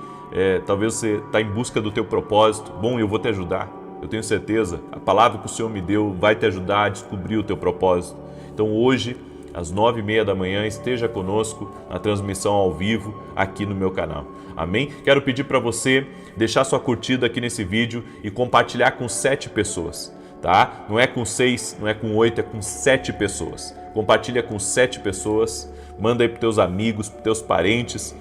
talvez você está em busca do teu propósito. Bom, eu vou te ajudar, eu tenho certeza. A palavra que o Senhor me deu vai te ajudar a descobrir o teu propósito. Então hoje, às 9h30 da manhã, esteja conosco na transmissão ao vivo aqui no meu canal. Amém? Quero pedir para você deixar sua curtida aqui nesse vídeo e compartilhar com 7 pessoas. Tá? Não é com 6, não é com 8, é com 7 pessoas. Compartilha com 7 pessoas, manda aí para teus amigos, para teus parentes,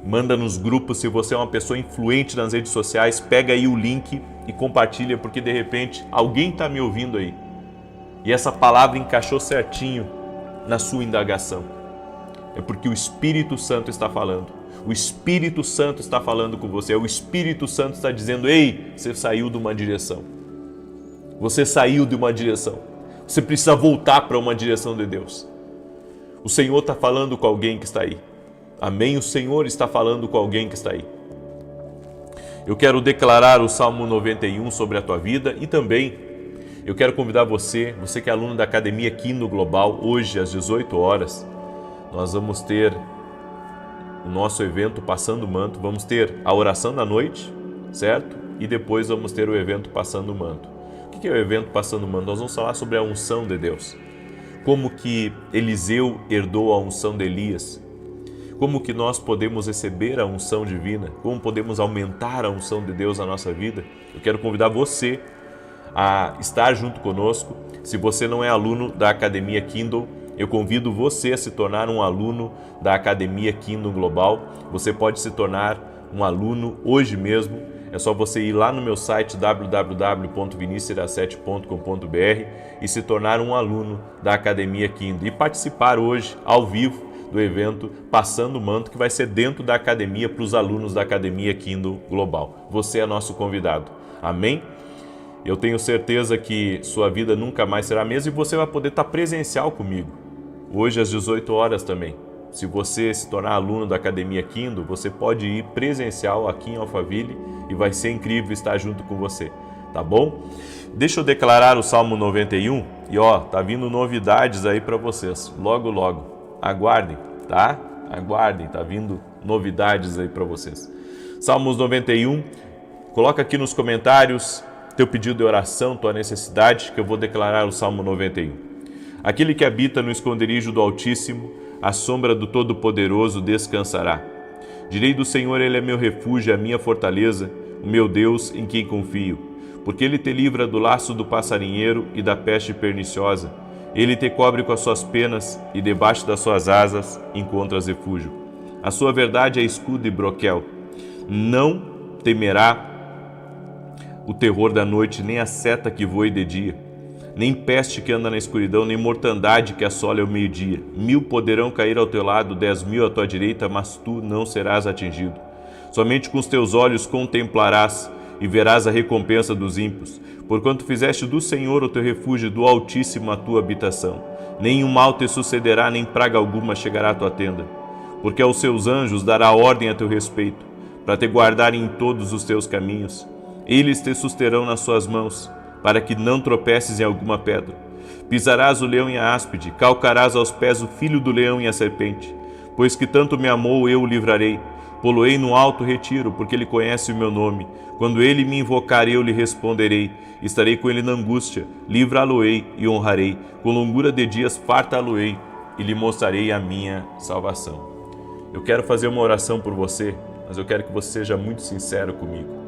manda nos grupos. Se você é uma pessoa influente nas redes sociais, pega aí o link e compartilha, porque de repente alguém está me ouvindo aí e essa palavra encaixou certinho na sua indagação. É porque o Espírito Santo está falando. O Espírito Santo está falando com você. O Espírito Santo está dizendo: ei, você saiu de uma direção. Você saiu de uma direção. Você precisa voltar para uma direção de Deus. O Senhor está falando com alguém que está aí. Amém? O Senhor está falando com alguém que está aí. Eu quero declarar o Salmo 91 sobre a tua vida e também eu quero convidar você que é aluno da Academia Kingdom Global, hoje às 18 horas, nós vamos ter o nosso evento Passando o Manto. Vamos ter a oração da noite, certo? E depois vamos ter o evento Passando o Manto. O que é o evento Passando o Manto? Nós vamos falar sobre a unção de Deus. Como que Eliseu herdou a unção de Elias. Como que nós podemos receber a unção divina. Como podemos aumentar a unção de Deus na nossa vida. Eu quero convidar você a estar junto conosco. Se você não é aluno da Academia Kingdom, eu convido você a se tornar um aluno da Academia Kingdom Global. Você pode se tornar um aluno hoje mesmo. É só você ir lá no meu site www.vinicius17.com.br e se tornar um aluno da Academia Kingdom e participar hoje, ao vivo, do evento Passando o Manto, que vai ser dentro da academia para os alunos da Academia Kingdom Global. Você é nosso convidado. Amém? Eu tenho certeza que sua vida nunca mais será a mesma e você vai poder estar presencial comigo. Hoje às 18 horas também. Se você se tornar aluno da Academia Kingdom, você pode ir presencial aqui em Alphaville e vai ser incrível estar junto com você, tá bom? Deixa eu declarar o Salmo 91 e tá vindo novidades aí para vocês, logo logo. Aguardem, tá? Aguardem, tá vindo novidades aí para vocês. Salmos 91, coloca aqui nos comentários teu pedido de oração, tua necessidade, que eu vou declarar o Salmo 91. Aquele que habita no esconderijo do Altíssimo, à sombra do Todo-Poderoso descansará. Direi do Senhor, Ele é meu refúgio, a minha fortaleza, o meu Deus em quem confio. Porque Ele te livra do laço do passarinheiro e da peste perniciosa. Ele te cobre com as suas penas e debaixo das suas asas encontras refúgio. A sua verdade é escudo e broquel. Não temerá o terror da noite, nem a seta que voe de dia, nem peste que anda na escuridão, nem mortandade que assole ao meio-dia. 1000 poderão cair ao teu lado, 10.000 à tua direita, mas tu não serás atingido. Somente com os teus olhos contemplarás e verás a recompensa dos ímpios, porquanto fizeste do Senhor o teu refúgio, do Altíssimo a tua habitação. Nenhum mal te sucederá, nem praga alguma chegará à tua tenda, porque aos seus anjos dará ordem a teu respeito, para te guardarem em todos os teus caminhos. Eles te susterão nas suas mãos, para que não tropeces em alguma pedra. Pisarás o leão e a áspide, calcarás aos pés o filho do leão e a serpente. Pois que tanto me amou, eu o livrarei. Poloei no alto retiro, porque ele conhece o meu nome. Quando ele me invocar, eu lhe responderei. Estarei com ele na angústia, livrá-lo-ei e honrarei. Com longura de dias fartá-lo-ei e lhe mostrarei a minha salvação. Eu quero fazer uma oração por você, mas eu quero que você seja muito sincero comigo.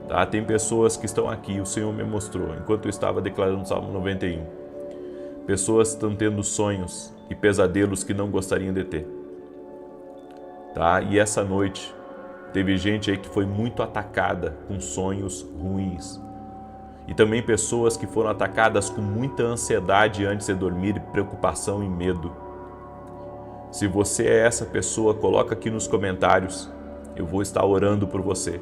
Tá? Tem pessoas que estão aqui, o Senhor me mostrou, enquanto eu estava declarando o Salmo 91. Pessoas estão tendo sonhos e pesadelos que não gostariam de ter. Tá? E essa noite, teve gente aí que foi muito atacada com sonhos ruins. E também pessoas que foram atacadas com muita ansiedade antes de dormir, preocupação e medo. Se você é essa pessoa, coloca aqui nos comentários, eu vou estar orando por você.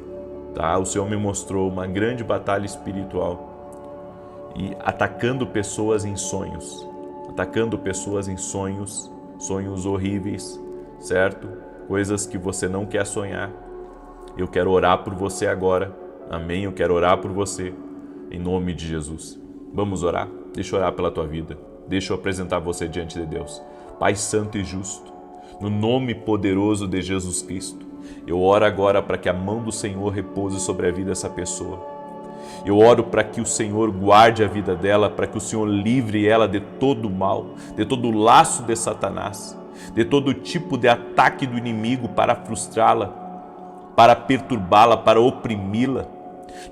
Tá? O Senhor me mostrou uma grande batalha espiritual e atacando pessoas em sonhos, sonhos horríveis, certo? Coisas que você não quer sonhar. Eu quero orar por você agora, amém? Eu quero orar por você, em nome de Jesus. Vamos orar? Deixa eu orar pela tua vida, deixa eu apresentar você diante de Deus. Pai santo e justo, no nome poderoso de Jesus Cristo, eu oro agora para que a mão do Senhor repouse sobre a vida dessa pessoa. Eu oro para que o Senhor guarde a vida dela, para que o Senhor livre ela de todo o mal, de todo o laço de Satanás, de todo tipo de ataque do inimigo para frustrá-la, para perturbá-la, para oprimi-la.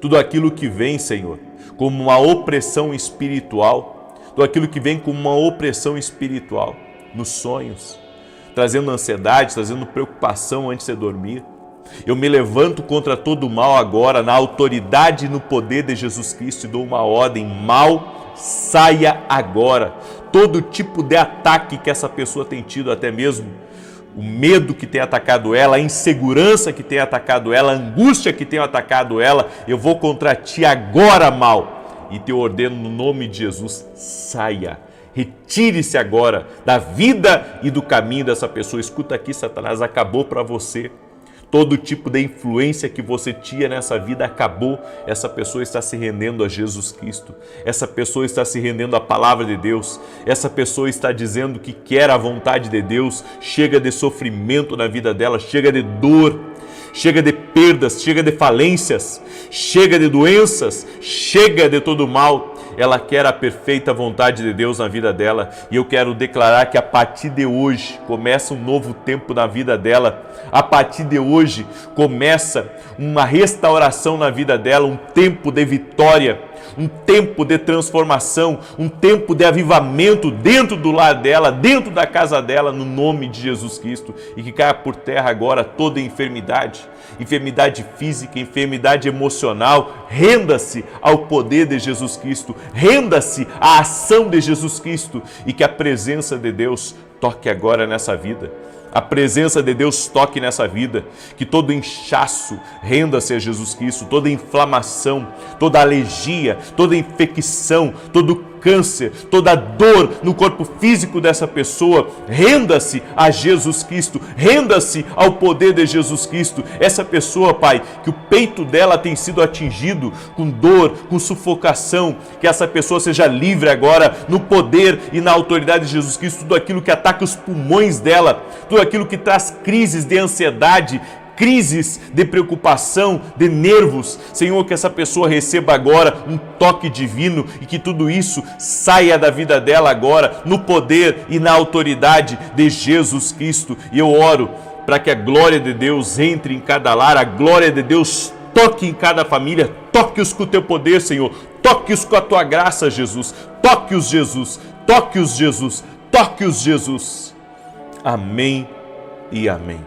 Tudo aquilo que vem, Senhor, como uma opressão espiritual, tudo aquilo que vem como uma opressão espiritual nos sonhos, trazendo ansiedade, trazendo preocupação antes de dormir. Eu me levanto contra todo o mal agora, na autoridade e no poder de Jesus Cristo, e dou uma ordem: mal, saia agora. Todo tipo de ataque que essa pessoa tem tido, até mesmo o medo que tem atacado ela, a insegurança que tem atacado ela, a angústia que tem atacado ela, eu vou contra ti agora, mal, e te ordeno no nome de Jesus, saia. Retire-se agora da vida e do caminho dessa pessoa. Escuta aqui, Satanás, acabou para você. Todo tipo de influência que você tinha nessa vida acabou. Essa pessoa está se rendendo a Jesus Cristo. Essa pessoa está se rendendo à palavra de Deus. Essa pessoa está dizendo que quer a vontade de Deus. Chega de sofrimento na vida dela, chega de dor, chega de perdas, chega de falências, chega de doenças, chega de todo mal. Ela quer a perfeita vontade de Deus na vida dela, e eu quero declarar que a partir de hoje começa um novo tempo na vida dela. A partir de hoje começa uma restauração na vida dela, um tempo de vitória, um tempo de transformação, um tempo de avivamento dentro do lar dela, dentro da casa dela, no nome de Jesus Cristo. E que caia por terra agora toda enfermidade, enfermidade física, enfermidade emocional. Renda-se ao poder de Jesus Cristo, renda-se à ação de Jesus Cristo, e que a presença de Deus toque agora nessa vida. A presença de Deus toque nessa vida, que todo inchaço renda-se a Jesus Cristo, toda inflamação, toda alergia, toda infecção, todo câncer, toda dor no corpo físico dessa pessoa, renda-se a Jesus Cristo, renda-se ao poder de Jesus Cristo. Essa pessoa, Pai, que o peito dela tem sido atingido com dor, com sufocação, que essa pessoa seja livre agora no poder e na autoridade de Jesus Cristo. Tudo aquilo que ataca os pulmões dela, tudo aquilo que traz crises de ansiedade, crises de preocupação, de nervos. Senhor, que essa pessoa receba agora um toque divino e que tudo isso saia da vida dela agora, no poder e na autoridade de Jesus Cristo. E eu oro para que a glória de Deus entre em cada lar, a glória de Deus toque em cada família, toque-os com o teu poder, Senhor, toque-os com a tua graça, Jesus, toque-os, Jesus, toque-os, Jesus, toque-os, Jesus. Amém e amém.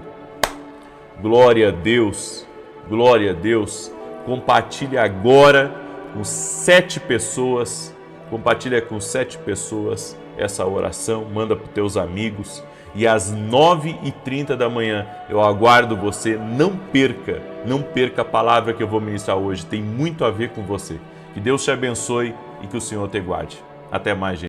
Glória a Deus, glória a Deus. Compartilha agora com 7 pessoas, compartilha com 7 pessoas essa oração, manda para os teus amigos. E às 9h30 da manhã eu aguardo você. Não perca a palavra que eu vou ministrar hoje, tem muito a ver com você. Que Deus te abençoe e que o Senhor te guarde. Até mais, gente.